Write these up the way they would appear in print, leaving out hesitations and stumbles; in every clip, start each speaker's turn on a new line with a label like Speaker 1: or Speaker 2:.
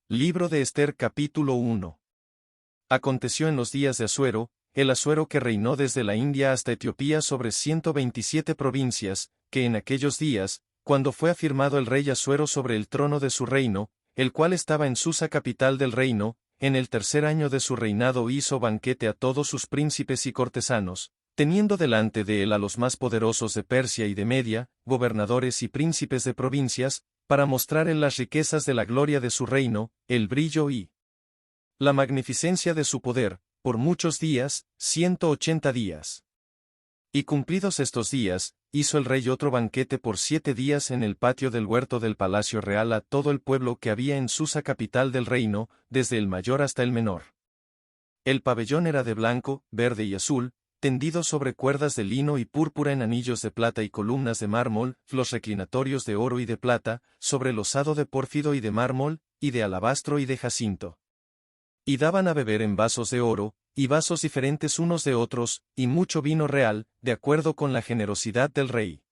Speaker 1: Libro de Ester capítulo 1. Aconteció en los días de Asuero, el Asuero que reinó desde la India hasta Etiopía sobre 127 provincias, que en aquellos días, cuando fue afirmado el rey Asuero sobre el trono de su reino, el cual estaba en Susa capital del reino, en el tercer año de su reinado hizo banquete a todos sus príncipes y cortesanos, teniendo delante de él a los más poderosos de Persia y de Media, gobernadores y príncipes de provincias, para mostrar en las riquezas de la gloria de su reino, el brillo y la magnificencia de su poder, por muchos días, 180 días. Y cumplidos estos días, hizo el rey otro banquete por 7 días en el patio del huerto del palacio real a todo el pueblo que había en Susa capital del reino, desde el mayor hasta el menor. El pabellón era de blanco, verde y azul, tendido sobre cuerdas de lino y púrpura en anillos de plata y columnas de mármol, los reclinatorios de oro y de plata, sobre losado de pórfido y de mármol, y de alabastro y de jacinto. Y daban a beber en vasos de oro, y vasos diferentes unos de otros, y mucho vino real, de acuerdo con la generosidad del rey.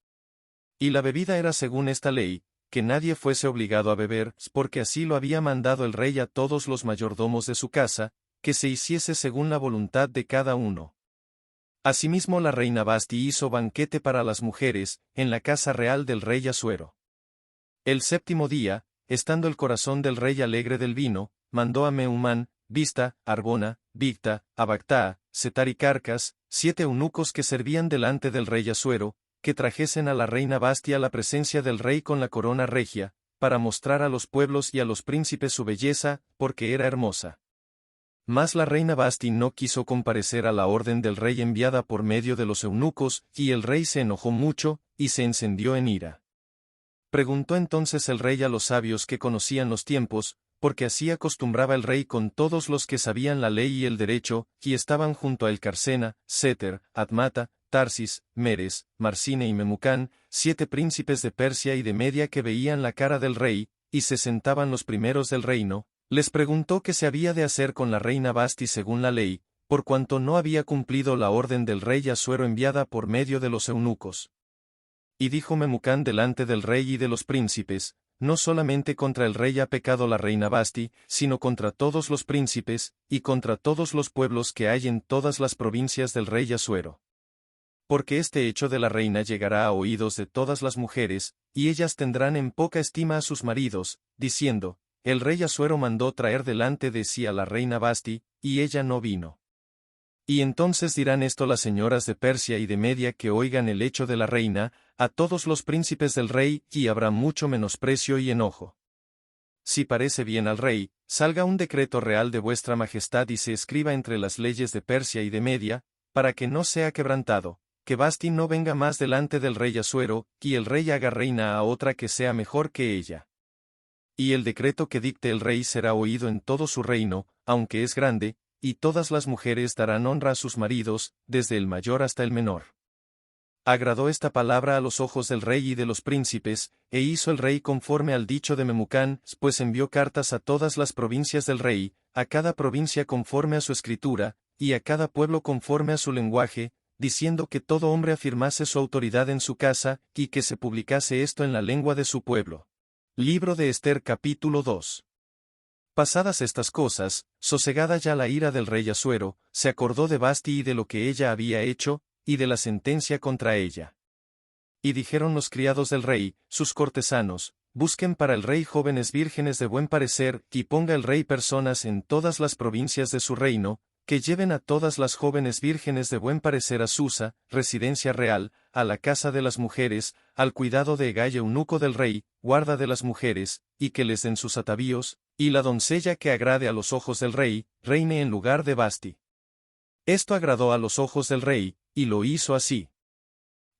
Speaker 1: Y la bebida era según esta ley, que nadie fuese obligado a beber, porque así lo había mandado el rey a todos los mayordomos de su casa, que se hiciese según la voluntad de cada uno. Asimismo la reina Basti hizo banquete para las mujeres, en la casa real del rey Asuero. El séptimo día, estando el corazón del rey alegre del vino, mandó a Mehumán, Bizta, Arbona, Bigta, Abagtaa, Setar y Carcas, 7 eunucos que servían delante del rey Asuero, que trajesen a la reina Basti a la presencia del rey con la corona regia, para mostrar a los pueblos y a los príncipes su belleza, porque era hermosa. Mas la reina Basti no quiso comparecer a la orden del rey enviada por medio de los eunucos, y el rey se enojó mucho, y se encendió en ira. Preguntó entonces el rey a los sabios que conocían los tiempos, porque así acostumbraba el rey con todos los que sabían la ley y el derecho, y estaban junto a él Carsena, Seter, Admata, Tarsis, Meres, Marsine y Memucán, 7 príncipes de Persia y de Media que veían la cara del rey, y se sentaban los primeros del reino. Les preguntó qué se había de hacer con la reina Basti según la ley, por cuanto no había cumplido la orden del rey Asuero enviada por medio de los eunucos. Y dijo Memucán delante del rey y de los príncipes, no solamente contra el rey ha pecado la reina Basti, sino contra todos los príncipes, y contra todos los pueblos que hay en todas las provincias del rey Asuero. Porque este hecho de la reina llegará a oídos de todas las mujeres, y ellas tendrán en poca estima a sus maridos, diciendo, el rey Asuero mandó traer delante de sí a la reina Basti, y ella no vino. Y entonces dirán esto las señoras de Persia y de Media que oigan el hecho de la reina, a todos los príncipes del rey, y habrá mucho menosprecio y enojo. Si parece bien al rey, salga un decreto real de vuestra majestad y se escriba entre las leyes de Persia y de Media, para que no sea quebrantado, que Basti no venga más delante del rey Asuero, y el rey haga reina a otra que sea mejor que ella. Y el decreto que dicte el rey será oído en todo su reino, aunque es grande, y todas las mujeres darán honra a sus maridos, desde el mayor hasta el menor. Agradó esta palabra a los ojos del rey y de los príncipes, e hizo el rey conforme al dicho de Memucán, pues envió cartas a todas las provincias del rey, a cada provincia conforme a su escritura, y a cada pueblo conforme a su lenguaje, diciendo que todo hombre afirmase su autoridad en su casa, y que se publicase esto en la lengua de su pueblo. Libro de Ester capítulo 2. Pasadas estas cosas, sosegada ya la ira del rey Asuero, se acordó de Basti y de lo que ella había hecho, y de la sentencia contra ella. Y dijeron los criados del rey, sus cortesanos, busquen para el rey jóvenes vírgenes de buen parecer, y ponga el rey personas en todas las provincias de su reino, que lleven a todas las jóvenes vírgenes de buen parecer a Susa, residencia real, a la casa de las mujeres, al cuidado de Hegai eunuco del rey, guarda de las mujeres, y que les den sus atavíos, y la doncella que agrade a los ojos del rey, reine en lugar de Basti. Esto agradó a los ojos del rey, y lo hizo así.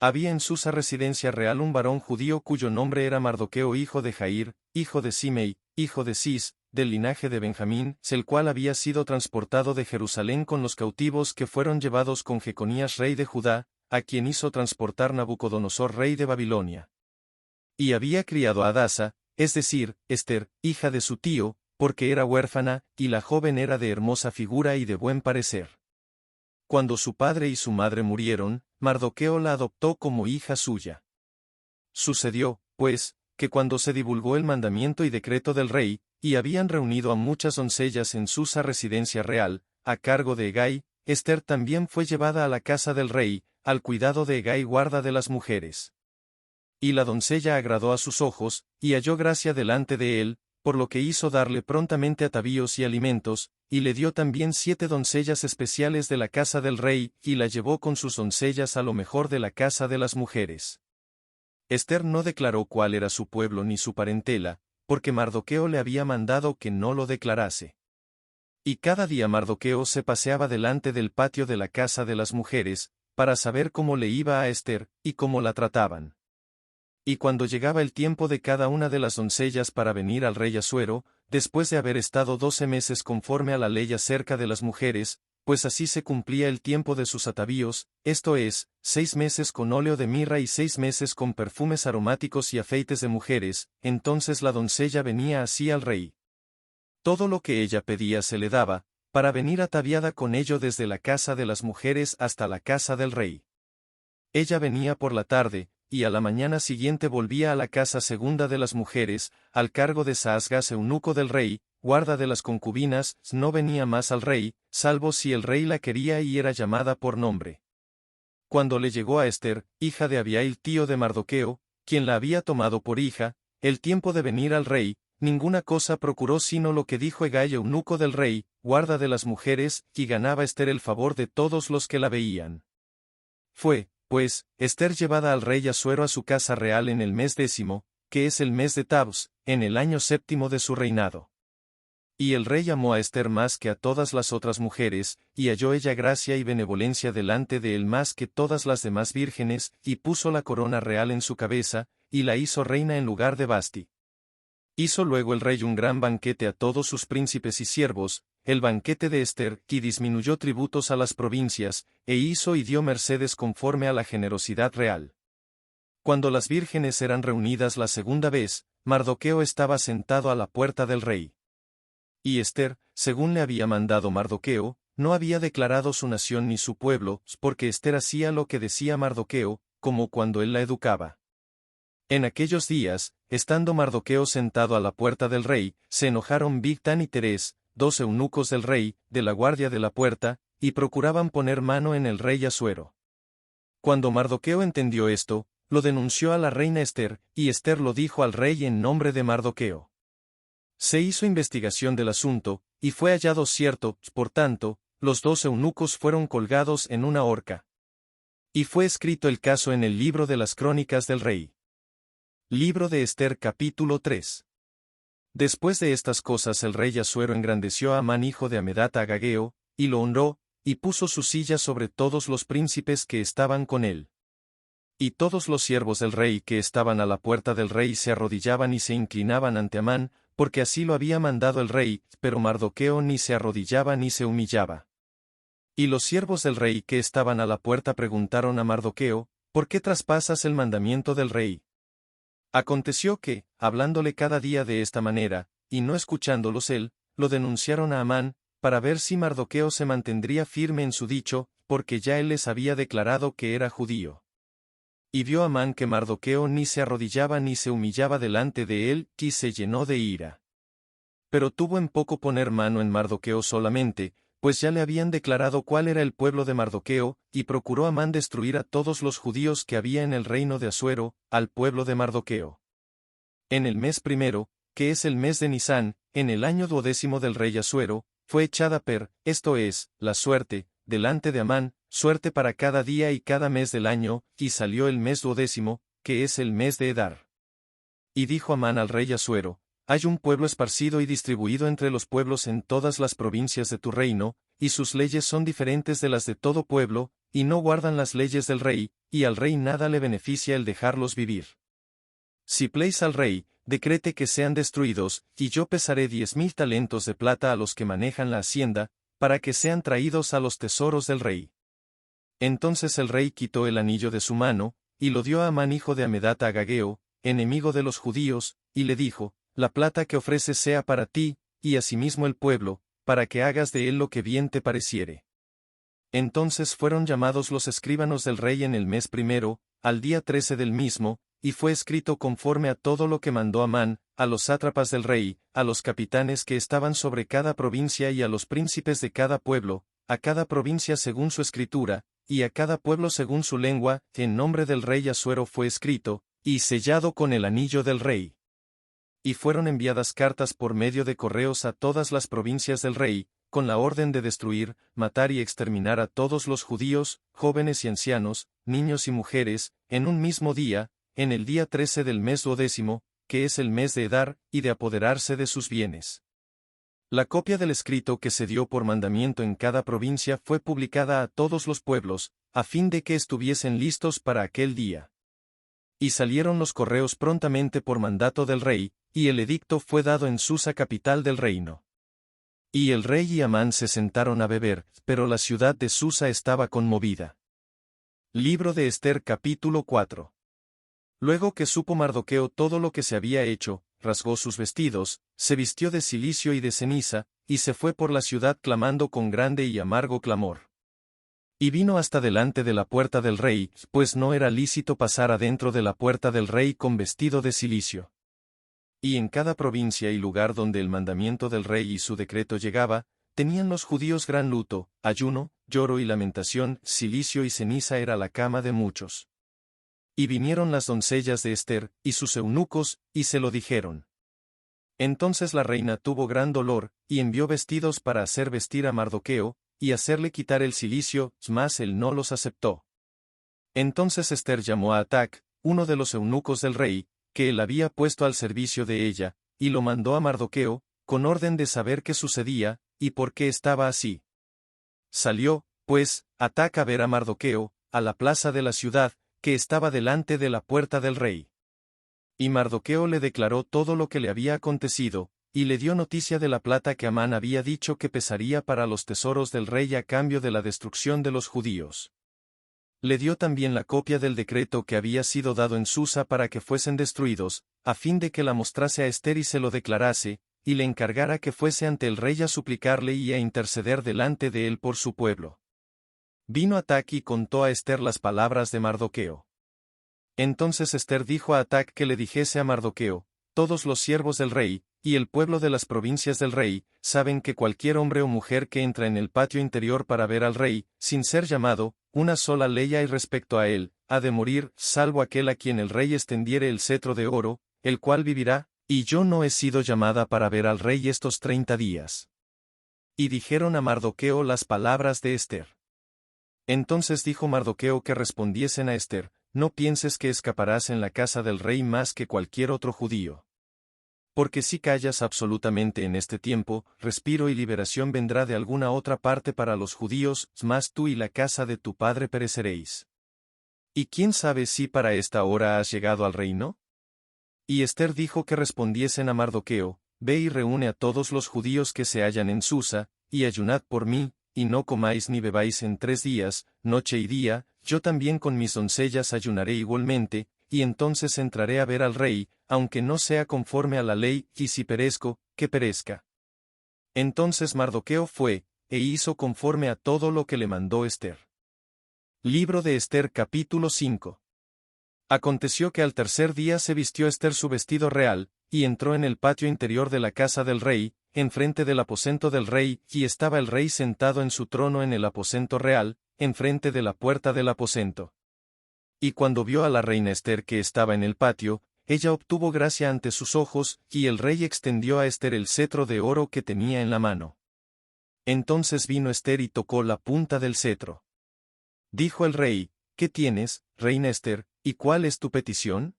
Speaker 1: Había en Susa residencia real un varón judío cuyo nombre era Mardoqueo hijo de Jair, hijo de Simei, hijo de Cis, del linaje de Benjamín, el cual había sido transportado de Jerusalén con los cautivos que fueron llevados con Jeconías rey de Judá, a quien hizo transportar Nabucodonosor rey de Babilonia. Y había criado a Hadasa, es decir, Ester, hija de su tío, porque era huérfana, y la joven era de hermosa figura y de buen parecer. Cuando su padre y su madre murieron, Mardoqueo la adoptó como hija suya. Sucedió, pues, que cuando se divulgó el mandamiento y decreto del rey, y habían reunido a muchas doncellas en Susa residencia real, a cargo de Hegai. Ester también fue llevada a la casa del rey, al cuidado de Hegai guarda de las mujeres. Y la doncella agradó a sus ojos, y halló gracia delante de él, por lo que hizo darle prontamente atavíos y alimentos, y le dio también 7 doncellas especiales de la casa del rey, y la llevó con sus doncellas a lo mejor de la casa de las mujeres. Ester no declaró cuál era su pueblo ni su parentela, porque Mardoqueo le había mandado que no lo declarase. Y cada día Mardoqueo se paseaba delante del patio de la casa de las mujeres, para saber cómo le iba a Ester, y cómo la trataban. Y cuando llegaba el tiempo de cada una de las doncellas para venir al rey Asuero, después de haber estado 12 meses conforme a la ley acerca de las mujeres, pues así se cumplía el tiempo de sus atavíos, esto es, 6 meses con óleo de mirra y 6 meses con perfumes aromáticos y afeites de mujeres, entonces la doncella venía así al rey. Todo lo que ella pedía se le daba, para venir ataviada con ello desde la casa de las mujeres hasta la casa del rey. Ella venía por la tarde, y a la mañana siguiente volvía a la casa segunda de las mujeres, al cargo de Saasgas eunuco del rey, guarda de las concubinas, no venía más al rey, salvo si el rey la quería y era llamada por nombre. Cuando le llegó a Ester, hija de Abiail tío de Mardoqueo, quien la había tomado por hija, el tiempo de venir al rey, ninguna cosa procuró sino lo que dijo Hegai eunuco del rey, guarda de las mujeres, y ganaba Ester el favor de todos los que la veían. Fue, pues, Ester llevada al rey Asuero a su casa real en el mes 10, que es el mes de Tammuz, en el año 7 de su reinado. Y el rey amó a Ester más que a todas las otras mujeres, y halló ella gracia y benevolencia delante de él más que todas las demás vírgenes, y puso la corona real en su cabeza, y la hizo reina en lugar de Basti. Hizo luego el rey un gran banquete a todos sus príncipes y siervos, el banquete de Ester, y disminuyó tributos a las provincias, e hizo y dio mercedes conforme a la generosidad real. Cuando las vírgenes eran reunidas la segunda vez, Mardoqueo estaba sentado a la puerta del rey. Y Ester, según le había mandado Mardoqueo, no había declarado su nación ni su pueblo, porque Ester hacía lo que decía Mardoqueo, como cuando él la educaba. En aquellos días, estando Mardoqueo sentado a la puerta del rey, se enojaron Bigtán y Teres, 2 eunucos del rey, de la guardia de la puerta, y procuraban poner mano en el rey Asuero. Cuando Mardoqueo entendió esto, lo denunció a la reina Ester, y Ester lo dijo al rey en nombre de Mardoqueo. Se hizo investigación del asunto, y fue hallado cierto, por tanto, los 2 eunucos fueron colgados en una horca. Y fue escrito el caso en el libro de las crónicas del rey. Libro de Ester capítulo 3. Después de estas cosas el rey Asuero engrandeció a Amán hijo de Hamedata Agageo, y lo honró, y puso su silla sobre todos los príncipes que estaban con él. Y todos los siervos del rey que estaban a la puerta del rey se arrodillaban y se inclinaban ante Amán, porque así lo había mandado el rey, pero Mardoqueo ni se arrodillaba ni se humillaba. Y los siervos del rey que estaban a la puerta preguntaron a Mardoqueo, ¿por qué traspasas el mandamiento del rey? Aconteció que, hablándole cada día de esta manera, y no escuchándolos él, lo denunciaron a Amán, para ver si Mardoqueo se mantendría firme en su dicho, porque ya él les había declarado que era judío. Y vio Amán que Mardoqueo ni se arrodillaba ni se humillaba delante de él, y se llenó de ira. Pero tuvo en poco poner mano en Mardoqueo solamente, pues ya le habían declarado cuál era el pueblo de Mardoqueo, y procuró Amán destruir a todos los judíos que había en el reino de Asuero, al pueblo de Mardoqueo. En el mes primero, que es el mes de Nisán, en el año 12 del rey Asuero, fue echada esto es, la suerte, delante de Amán, suerte para cada día y cada mes del año, y salió el mes 12, que es el mes de Edar. Y dijo Amán al rey Asuero, hay un pueblo esparcido y distribuido entre los pueblos en todas las provincias de tu reino, y sus leyes son diferentes de las de todo pueblo, y no guardan las leyes del rey, y al rey nada le beneficia el dejarlos vivir. Si pleis al rey, decrete que sean destruidos, y yo pesaré 10,000 talentos de plata a los que manejan la hacienda, para que sean traídos a los tesoros del rey. Entonces el rey quitó el anillo de su mano, y lo dio a Amán hijo de Hamedata Agageo, enemigo de los judíos, y le dijo, la plata que ofreces sea para ti, y asimismo el pueblo, para que hagas de él lo que bien te pareciere. Entonces fueron llamados los escribanos del rey en el mes primero, al día 13 del mismo, y fue escrito conforme a todo lo que mandó Amán, a los sátrapas del rey, a los capitanes que estaban sobre cada provincia y a los príncipes de cada pueblo, a cada provincia según su escritura, y a cada pueblo según su lengua, en nombre del rey Asuero fue escrito, y sellado con el anillo del rey. Y fueron enviadas cartas por medio de correos a todas las provincias del rey, con la orden de destruir, matar y exterminar a todos los judíos, jóvenes y ancianos, niños y mujeres, en un mismo día, en el día 13 del mes 12, que es el mes de Edar, y de apoderarse de sus bienes. La copia del escrito que se dio por mandamiento en cada provincia fue publicada a todos los pueblos, a fin de que estuviesen listos para aquel día. Y salieron los correos prontamente por mandato del rey, y el edicto fue dado en Susa, capital del reino. Y el rey y Amán se sentaron a beber, pero la ciudad de Susa estaba conmovida. Libro de Ester capítulo 4. Luego que supo Mardoqueo todo lo que se había hecho, rasgó sus vestidos, se vistió de cilicio y de ceniza, y se fue por la ciudad clamando con grande y amargo clamor. Y vino hasta delante de la puerta del rey, pues no era lícito pasar adentro de la puerta del rey con vestido de cilicio. Y en cada provincia y lugar donde el mandamiento del rey y su decreto llegaba, tenían los judíos gran luto, ayuno, lloro y lamentación, cilicio y ceniza era la cama de muchos. Y vinieron las doncellas de Ester, y sus eunucos, y se lo dijeron. Entonces la reina tuvo gran dolor, y envió vestidos para hacer vestir a Mardoqueo, y hacerle quitar el cilicio, mas él no los aceptó. Entonces Ester llamó a Atac, uno de los eunucos del rey, que él había puesto al servicio de ella, y lo mandó a Mardoqueo, con orden de saber qué sucedía, y por qué estaba así. Salió, pues, Atac a ver a Mardoqueo, a la plaza de la ciudad, que estaba delante de la puerta del rey. Y Mardoqueo le declaró todo lo que le había acontecido, y le dio noticia de la plata que Amán había dicho que pesaría para los tesoros del rey a cambio de la destrucción de los judíos. Le dio también la copia del decreto que había sido dado en Susa para que fuesen destruidos, a fin de que la mostrase a Ester y se lo declarase, y le encargara que fuese ante el rey a suplicarle y a interceder delante de él por su pueblo. Vino Atac y contó a Ester las palabras de Mardoqueo. Entonces Ester dijo a Atac que le dijese a Mardoqueo: todos los siervos del rey, y el pueblo de las provincias del rey, saben que cualquier hombre o mujer que entra en el patio interior para ver al rey, sin ser llamado, una sola ley hay respecto a él, ha de morir, salvo aquel a quien el rey extendiere el cetro de oro, el cual vivirá, y yo no he sido llamada para ver al rey estos 30 días. Y dijeron a Mardoqueo las palabras de Ester. Entonces dijo Mardoqueo que respondiesen a Ester: no pienses que escaparás en la casa del rey más que cualquier otro judío. Porque si callas absolutamente en este tiempo, respiro y liberación vendrá de alguna otra parte para los judíos, mas tú y la casa de tu padre pereceréis. ¿Y quién sabe si para esta hora has llegado al reino? Y Ester dijo que respondiesen a Mardoqueo: ve y reúne a todos los judíos que se hallan en Susa, y ayunad por mí, y no comáis ni bebáis en 3 días, noche y día, yo también con mis doncellas ayunaré igualmente, y entonces entraré a ver al rey, aunque no sea conforme a la ley, y si perezco, que perezca. Entonces Mardoqueo fue, e hizo conforme a todo lo que le mandó Ester. Libro de Ester capítulo 5. Aconteció que al tercer día se vistió Ester su vestido real, y entró en el patio interior de la casa del rey, enfrente del aposento del rey, y estaba el rey sentado en su trono en el aposento real, enfrente de la puerta del aposento. Y cuando vio a la reina Ester que estaba en el patio, ella obtuvo gracia ante sus ojos, y el rey extendió a Ester el cetro de oro que tenía en la mano. Entonces vino Ester y tocó la punta del cetro. Dijo el rey: ¿qué tienes, reina Ester, y cuál es tu petición?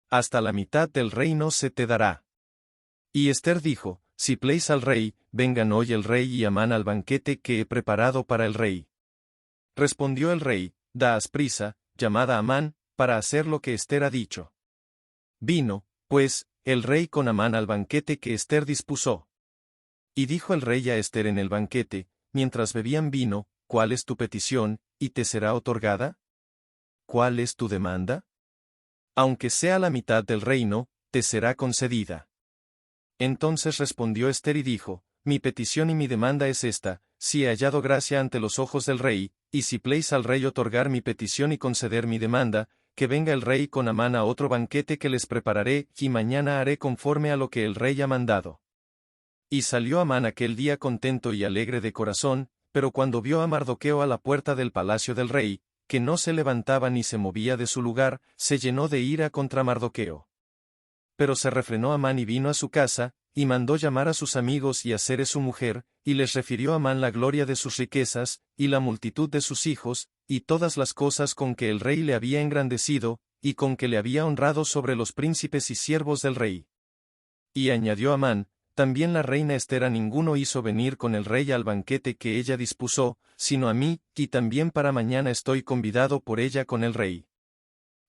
Speaker 1: Hasta la mitad del reino se te dará. Y Ester dijo: si pleis al rey, vengan hoy el rey y Amán al banquete que he preparado para el rey. Respondió el rey: daos prisa, llamad a Amán, para hacer lo que Ester ha dicho. Vino, pues, el rey con Amán al banquete que Ester dispuso. Y dijo el rey a Ester en el banquete, mientras bebían vino: ¿cuál es tu petición, y te será otorgada? ¿Cuál es tu demanda? Aunque sea la mitad del reino, te será concedida. Entonces respondió Ester y dijo: mi petición y mi demanda es esta: si he hallado gracia ante los ojos del rey, y si pleis al rey otorgar mi petición y conceder mi demanda, que venga el rey con Amán a otro banquete que les prepararé, y mañana haré conforme a lo que el rey ha mandado. Y salió Amán aquel día contento y alegre de corazón, pero cuando vio a Mardoqueo a la puerta del palacio del rey, que no se levantaba ni se movía de su lugar, se llenó de ira contra Mardoqueo. Pero se refrenó Amán y vino a su casa, y mandó llamar a sus amigos y a Zeres su mujer, y les refirió a Amán la gloria de sus riquezas, y la multitud de sus hijos, y todas las cosas con que el rey le había engrandecido, y con que le había honrado sobre los príncipes y siervos del rey. Y añadió Amán: también la reina Ester a ninguno hizo venir con el rey al banquete que ella dispuso, sino a mí, y también para mañana estoy convidado por ella con el rey.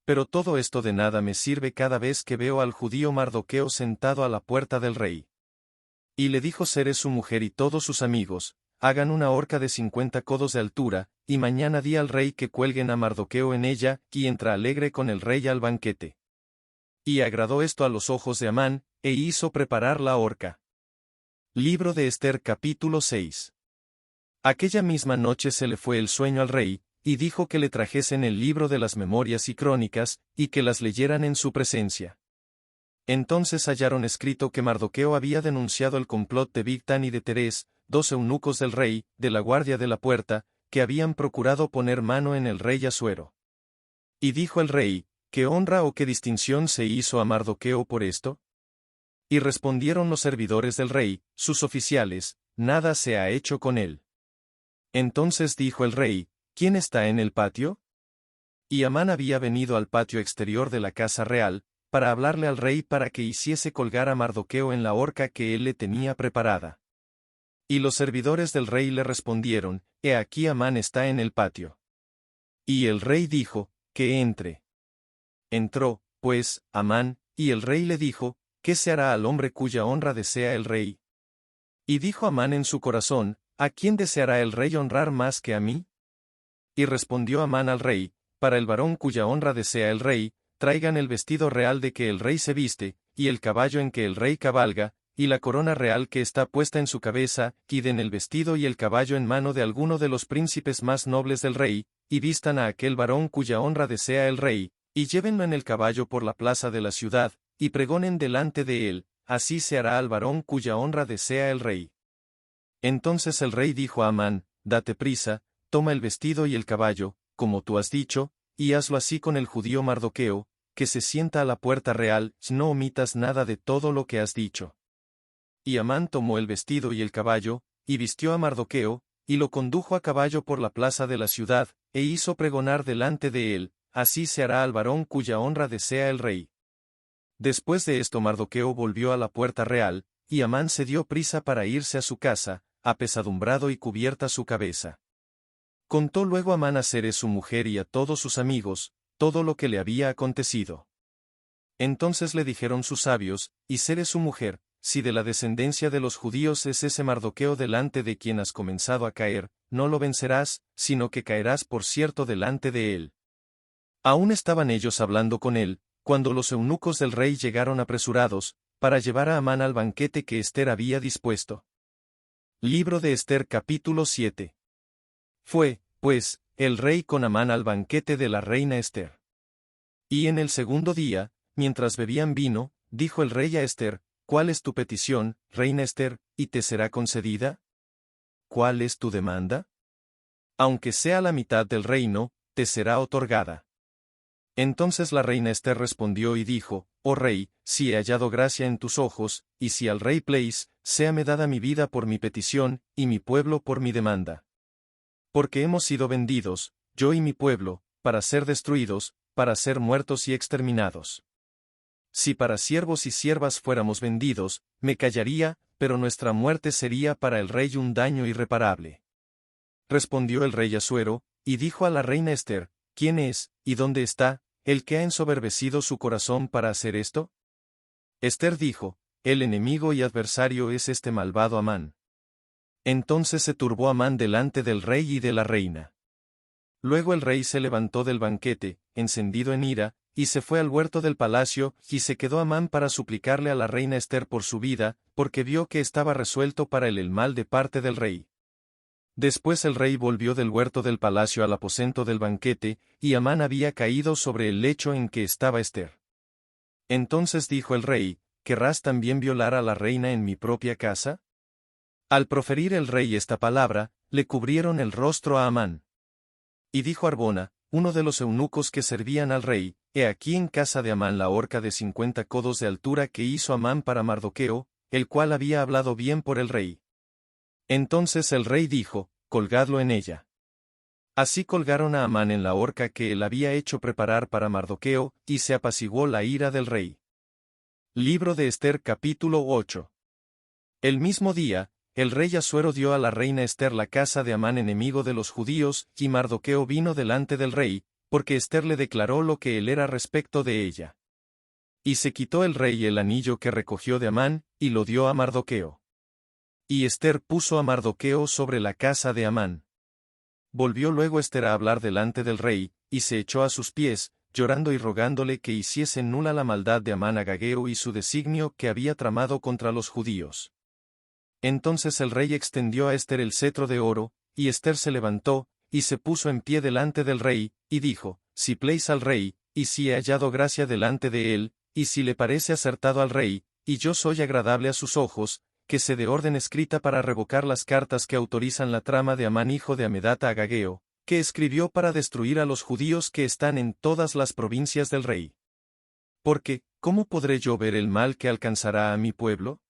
Speaker 1: Pero todo esto de nada me sirve cada vez que veo al judío Mardoqueo sentado a la puerta del rey. Y le dijo Zeres su mujer y todos sus amigos: hagan una horca de 50 codos de altura, y mañana di al rey que cuelguen a Mardoqueo en ella, y entra alegre con el rey al banquete. Y agradó esto a los ojos de Amán, e hizo preparar la horca. Libro de Ester capítulo 6. Aquella misma noche se le fue el sueño al rey, y dijo que le trajesen el libro de las memorias y crónicas, y que las leyeran en su presencia. Entonces hallaron escrito que Mardoqueo había denunciado el complot de Bigtán y de Teres, 2 eunucos del rey, de la guardia de la puerta, que habían procurado poner mano en el rey Asuero. Y dijo el rey: ¿qué honra o qué distinción se hizo a Mardoqueo por esto? Y respondieron los servidores del rey, sus oficiales: nada se ha hecho con él. Entonces dijo el rey: ¿quién está en el patio? Y Amán había venido al patio exterior de la casa real, para hablarle al rey para que hiciese colgar a Mardoqueo en la horca que él le tenía preparada. Y los servidores del rey le respondieron: he aquí Amán está en el patio. Y el rey dijo: que entre. Entró, pues, Amán, y el rey le dijo: ¿qué se hará al hombre cuya honra desea el rey? Y dijo Amán en su corazón: ¿a quién deseará el rey honrar más que a mí? Y respondió Amán al rey: para el varón cuya honra desea el rey, traigan el vestido real de que el rey se viste, y el caballo en que el rey cabalga, y la corona real que está puesta en su cabeza, y den el vestido y el caballo en mano de alguno de los príncipes más nobles del rey, y vistan a aquel varón cuya honra desea el rey, y llévenlo en el caballo por la plaza de la ciudad, y pregonen delante de él: así se hará al varón cuya honra desea el rey. Entonces el rey dijo a Amán: date prisa, toma el vestido y el caballo, como tú has dicho, y hazlo así con el judío Mardoqueo, que se sienta a la puerta real, no omitas nada de todo lo que has dicho. Y Amán tomó el vestido y el caballo, y vistió a Mardoqueo, y lo condujo a caballo por la plaza de la ciudad, e hizo pregonar delante de él: así se hará al varón cuya honra desea el rey. Después de esto Mardoqueo volvió a la puerta real, y Amán se dio prisa para irse a su casa, apesadumbrado y cubierta su cabeza. Contó luego Amán a Zeres su mujer y a todos sus amigos, todo lo que le había acontecido. Entonces le dijeron sus sabios, y Zeres su mujer: si de la descendencia de los judíos es ese Mardoqueo delante de quien has comenzado a caer, no lo vencerás, sino que caerás por cierto delante de él. Aún estaban ellos hablando con él, cuando los eunucos del rey llegaron apresurados, para llevar a Amán al banquete que Ester había dispuesto. Libro de Ester capítulo 7. Fue, pues, el rey con Amán al banquete de la reina Ester. Y en el segundo día, mientras bebían vino, dijo el rey a Ester: ¿cuál es tu petición, reina Ester, y te será concedida? ¿Cuál es tu demanda? Aunque sea la mitad del reino, te será otorgada. Entonces la reina Ester respondió y dijo: oh rey, si he hallado gracia en tus ojos, y si al rey plaís, séame dada mi vida por mi petición, y mi pueblo por mi demanda. Porque hemos sido vendidos, yo y mi pueblo, para ser destruidos, para ser muertos y exterminados. Si para siervos y siervas fuéramos vendidos, me callaría, pero nuestra muerte sería para el rey un daño irreparable. Respondió el rey Asuero, y dijo a la reina Ester: ¿quién es, y dónde está, el que ha ensoberbecido su corazón para hacer esto? Ester dijo: el enemigo y adversario es este malvado Amán. Entonces se turbó Amán delante del rey y de la reina. Luego el rey se levantó del banquete, encendido en ira, y se fue al huerto del palacio, y se quedó Amán para suplicarle a la reina Ester por su vida, porque vio que estaba resuelto para él el mal de parte del rey. Después el rey volvió del huerto del palacio al aposento del banquete, y Amán había caído sobre el lecho en que estaba Ester. Entonces dijo el rey, ¿querrás también violar a la reina en mi propia casa? Al proferir el rey esta palabra, le cubrieron el rostro a Amán. Y dijo Arbona, uno de los eunucos que servían al rey, he aquí en casa de Amán la horca de 50 codos de altura que hizo Amán para Mardoqueo, el cual había hablado bien por el rey. Entonces el rey dijo, colgadlo en ella. Así colgaron a Amán en la horca que él había hecho preparar para Mardoqueo, y se apaciguó la ira del rey. Libro de Ester capítulo 8. El mismo día, el rey Asuero dio a la reina Ester la casa de Amán enemigo de los judíos, y Mardoqueo vino delante del rey, porque Ester le declaró lo que él era respecto de ella. Y se quitó el rey el anillo que recogió de Amán, y lo dio a Mardoqueo. Y Ester puso a Mardoqueo sobre la casa de Amán. Volvió luego Ester a hablar delante del rey, y se echó a sus pies, llorando y rogándole que hiciese nula la maldad de Amán Agageo y su designio que había tramado contra los judíos. Entonces el rey extendió a Ester el cetro de oro, y Ester se levantó, y se puso en pie delante del rey, y dijo, si pleis al rey, y si he hallado gracia delante de él, y si le parece acertado al rey, y yo soy agradable a sus ojos, que se dé orden escrita para revocar las cartas que autorizan la trama de Amán hijo de Amedata Agageo, que escribió para destruir a los judíos que están en todas las provincias del rey. Porque, ¿cómo podré yo ver el mal que alcanzará a mi pueblo?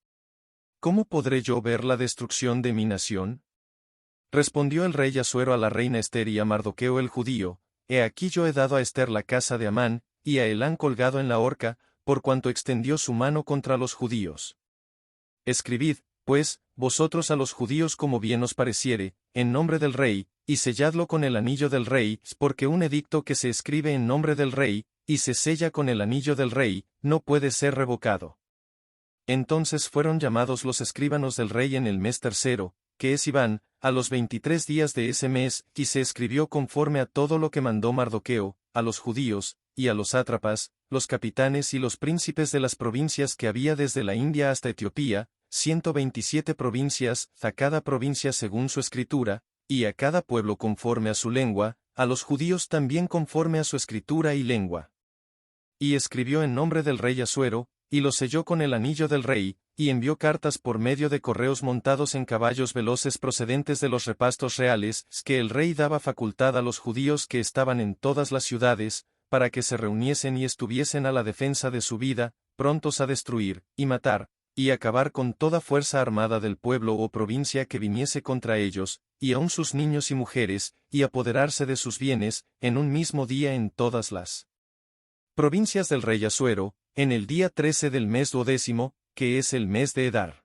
Speaker 1: ¿Cómo podré yo ver la destrucción de mi nación? Respondió el rey Asuero a la reina Ester y a Mardoqueo el judío, he aquí yo he dado a Ester la casa de Amán, y a él han colgado en la horca, por cuanto extendió su mano contra los judíos. Escribid, pues, vosotros a los judíos como bien os pareciere, en nombre del rey, y selladlo con el anillo del rey, porque un edicto que se escribe en nombre del rey, y se sella con el anillo del rey, no puede ser revocado. Entonces fueron llamados los escribanos del rey en el mes tercero, que es Iván, a los 23 días de ese mes, y se escribió conforme a todo lo que mandó Mardoqueo, a los judíos, y a los sátrapas, los capitanes y los príncipes de las provincias que había desde la India hasta Etiopía, 127 provincias, a cada provincia según su escritura, y a cada pueblo conforme a su lengua, a los judíos también conforme a su escritura y lengua. Y escribió en nombre del rey Asuero, y lo selló con el anillo del rey, y envió cartas por medio de correos montados en caballos veloces procedentes de los repastos reales, que el rey daba facultad a los judíos que estaban en todas las ciudades, para que se reuniesen y estuviesen a la defensa de su vida, prontos a destruir, y matar, y acabar con toda fuerza armada del pueblo o provincia que viniese contra ellos, y aun sus niños y mujeres, y apoderarse de sus bienes, en un mismo día en todas las provincias del rey Asuero, en el día 13 del mes 12, que es el mes de Edar.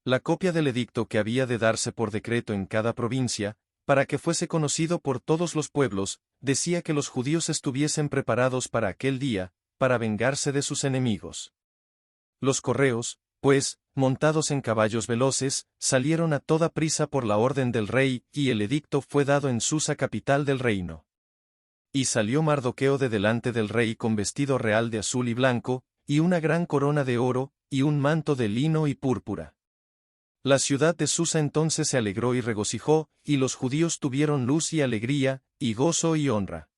Speaker 1: La copia del edicto que había de darse por decreto en cada provincia, para que fuese conocido por todos los pueblos, decía que los judíos estuviesen preparados para aquel día, para vengarse de sus enemigos. Los correos, pues, montados en caballos veloces, salieron a toda prisa por la orden del rey, y el edicto fue dado en Susa capital del reino. Y salió Mardoqueo de delante del rey con vestido real de azul y blanco, y una gran corona de oro, y un manto de lino y púrpura. La ciudad de Susa entonces se alegró y regocijó, y los judíos tuvieron luz y alegría, y gozo y honra.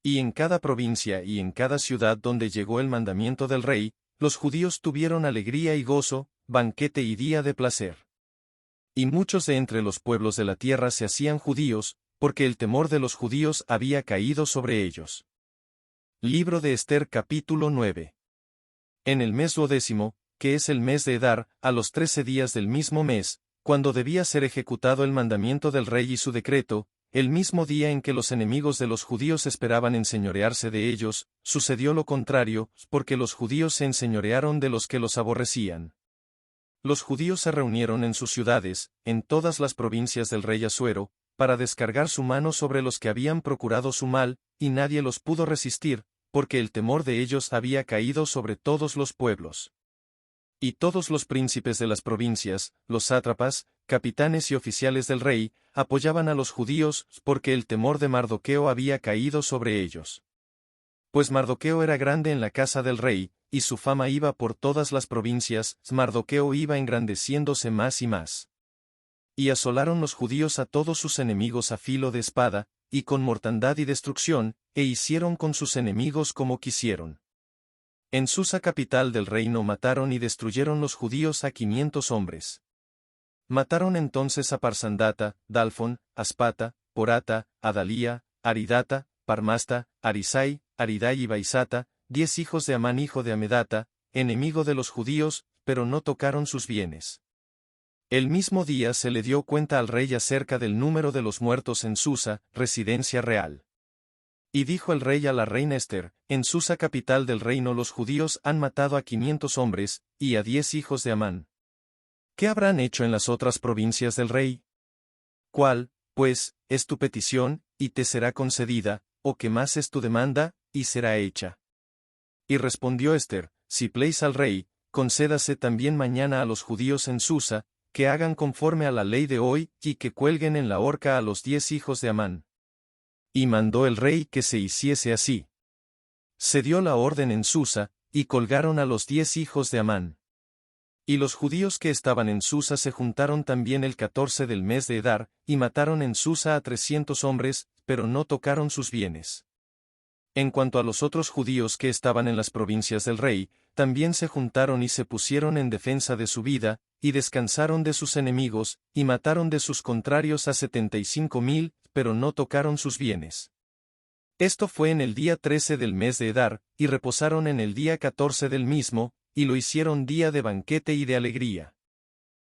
Speaker 1: Y en cada provincia y en cada ciudad donde llegó el mandamiento del rey, los judíos tuvieron alegría y gozo, banquete y día de placer. Y muchos de entre los pueblos de la tierra se hacían judíos, porque el temor de los judíos había caído sobre ellos. Libro de Ester capítulo 9. En el mes 12, que es el mes de Edar, a los 13 días del mismo mes, cuando debía ser ejecutado el mandamiento del rey y su decreto, el mismo día en que los enemigos de los judíos esperaban enseñorearse de ellos, sucedió lo contrario, porque los judíos se enseñorearon de los que los aborrecían. Los judíos se reunieron en sus ciudades, en todas las provincias del rey Asuero, para descargar su mano sobre los que habían procurado su mal, y nadie los pudo resistir, porque el temor de ellos había caído sobre todos los pueblos. Y todos los príncipes de las provincias, los sátrapas, capitanes y oficiales del rey, apoyaban a los judíos, porque el temor de Mardoqueo había caído sobre ellos. Pues Mardoqueo era grande en la casa del rey, y su fama iba por todas las provincias, Mardoqueo iba engrandeciéndose más y más. Y asolaron los judíos a todos sus enemigos a filo de espada, y con mortandad y destrucción, e hicieron con sus enemigos como quisieron. En Susa capital del reino mataron y destruyeron los judíos a 500 hombres. Mataron entonces a Parsandata, Dalfón, Aspata, Porata, Adalía, Aridata, Parmasta, Arisai, Aridai y Baisata, 10 hijos de Amán hijo de Amedata, enemigo de los judíos, pero no tocaron sus bienes. El mismo día se le dio cuenta al rey acerca del número de los muertos en Susa, residencia real. Y dijo el rey a la reina Ester, en Susa capital del reino los judíos han matado a 500 hombres, y a 10 hijos de Amán. ¿Qué habrán hecho en las otras provincias del rey? ¿Cuál, pues, es tu petición, y te será concedida, o qué más es tu demanda, y será hecha? Y respondió Ester, si pleis al rey, concédase también mañana a los judíos en Susa, que hagan conforme a la ley de hoy, y que cuelguen en la horca a los 10 hijos de Amán. Y mandó el rey que se hiciese así. Se dio la orden en Susa, y colgaron a los 10 hijos de Amán. Y los judíos que estaban en Susa se juntaron también el 14 del mes de Edar, y mataron en Susa a 300 hombres, pero no tocaron sus bienes. En cuanto a los otros judíos que estaban en las provincias del rey, también se juntaron y se pusieron en defensa de su vida, y descansaron de sus enemigos, y mataron de sus contrarios a 75,000, pero no tocaron sus bienes. Esto fue en el día 13 del mes de Edar, y reposaron en el día 14 del mismo, y lo hicieron día de banquete y de alegría.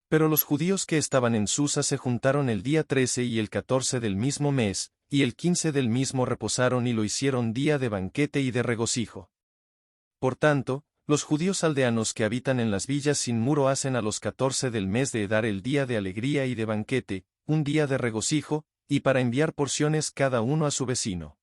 Speaker 1: Pero los judíos que estaban en Susa se juntaron el día 13 y el 14 del mismo mes, y el 15 del mismo reposaron y lo hicieron día de banquete y de regocijo. Por tanto, los judíos aldeanos que habitan en las villas sin muro hacen a los 14 del mes de Edar el día de alegría y de banquete, un día de regocijo, y para enviar porciones cada uno a su vecino.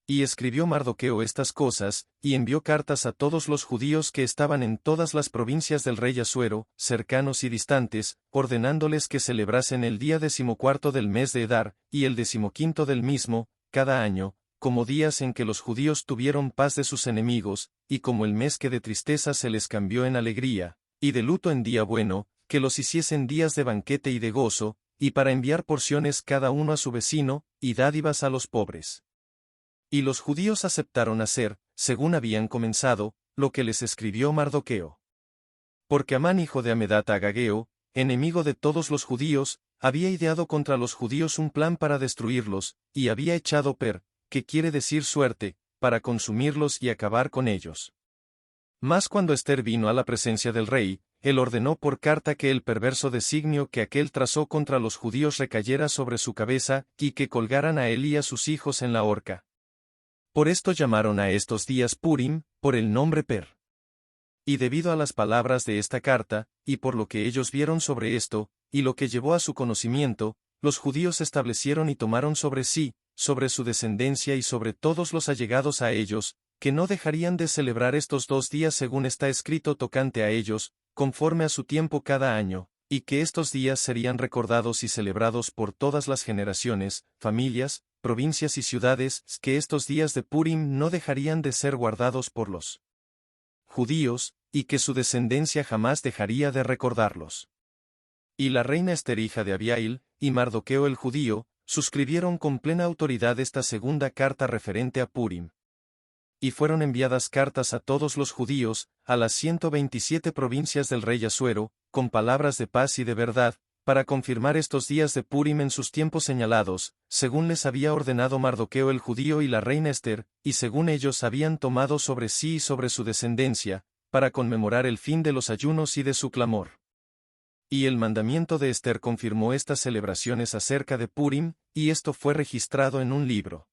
Speaker 1: Y escribió Mardoqueo estas cosas, y envió cartas a todos los judíos que estaban en todas las provincias del rey Asuero, cercanos y distantes, ordenándoles que celebrasen el día 14 del mes de Edar, y el 15 del mismo, cada año, como días en que los judíos tuvieron paz de sus enemigos, y como el mes que de tristeza se les cambió en alegría, y de luto en día bueno, que los hiciesen días de banquete y de gozo, y para enviar porciones cada uno a su vecino, y dádivas a los pobres. Y los judíos aceptaron hacer, según habían comenzado, lo que les escribió Mardoqueo. Porque Amán hijo de Amedata Agageo, enemigo de todos los judíos, había ideado contra los judíos un plan para destruirlos, y había echado que quiere decir suerte, para consumirlos y acabar con ellos. Mas cuando Ester vino a la presencia del rey, él ordenó por carta que el perverso designio que aquél trazó contra los judíos recayera sobre su cabeza, y que colgaran a él y a sus hijos en la horca. Por esto llamaron a estos días Purim, por el nombre Per. Y debido a las palabras de esta carta, y por lo que ellos vieron sobre esto, y lo que llevó a su conocimiento, los judíos establecieron y tomaron sobre sí, sobre su descendencia y sobre todos los allegados a ellos, que no dejarían de celebrar estos 2 días según está escrito tocante a ellos, conforme a su tiempo cada año, y que estos días serían recordados y celebrados por todas las generaciones, familias, provincias y ciudades, que estos días de Purim no dejarían de ser guardados por los judíos, y que su descendencia jamás dejaría de recordarlos. Y la reina Ester hija de Abihail, y Mardoqueo el judío, suscribieron con plena autoridad esta segunda carta referente a Purim. Y fueron enviadas cartas a todos los judíos, a las 127 provincias del rey Asuero, con palabras de paz y de verdad, para confirmar estos días de Purim en sus tiempos señalados, según les había ordenado Mardoqueo el judío y la reina Ester, y según ellos habían tomado sobre sí y sobre su descendencia, para conmemorar el fin de los ayunos y de su clamor. Y el mandamiento de Ester confirmó estas celebraciones acerca de Purim, y esto fue registrado en un libro.